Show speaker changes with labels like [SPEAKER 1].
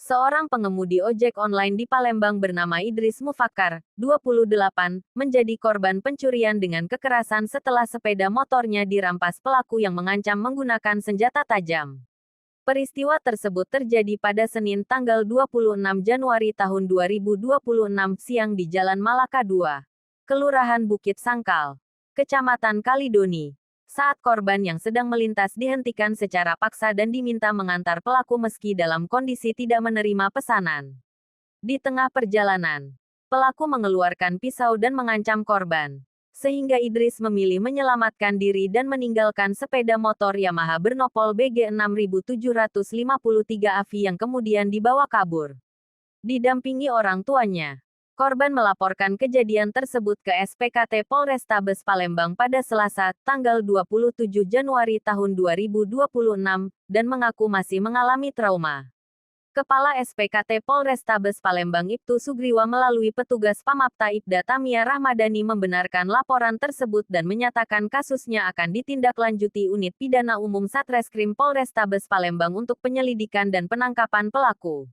[SPEAKER 1] Seorang pengemudi ojek online di Palembang bernama Idris Mufakkar, 28, menjadi korban pencurian dengan kekerasan setelah sepeda motornya dirampas pelaku yang mengancam menggunakan senjata tajam. Peristiwa tersebut terjadi pada Senin tanggal 26 Januari tahun 2026 siang di Jalan Malaka 2, Kelurahan Bukit Sangkal, Kecamatan Kalidoni, saat korban yang sedang melintas dihentikan secara paksa dan diminta mengantar pelaku meski dalam kondisi tidak menerima pesanan. Di tengah perjalanan, pelaku mengeluarkan pisau dan mengancam korban, sehingga Idris memilih menyelamatkan diri dan meninggalkan sepeda motor Yamaha bernopol BG 6753 AVI yang kemudian dibawa kabur. Didampingi orang tuanya, korban melaporkan kejadian tersebut ke SPKT Polrestabes Palembang pada Selasa, tanggal 27 Januari tahun 2026, dan mengaku masih mengalami trauma. Kepala SPKT Polrestabes Palembang Ibtu Sugriwa melalui petugas Pamapta Ibda Tamia Rahmadani membenarkan laporan tersebut dan menyatakan kasusnya akan ditindaklanjuti Unit Pidana Umum Satreskrim Polrestabes Palembang untuk penyelidikan dan penangkapan pelaku.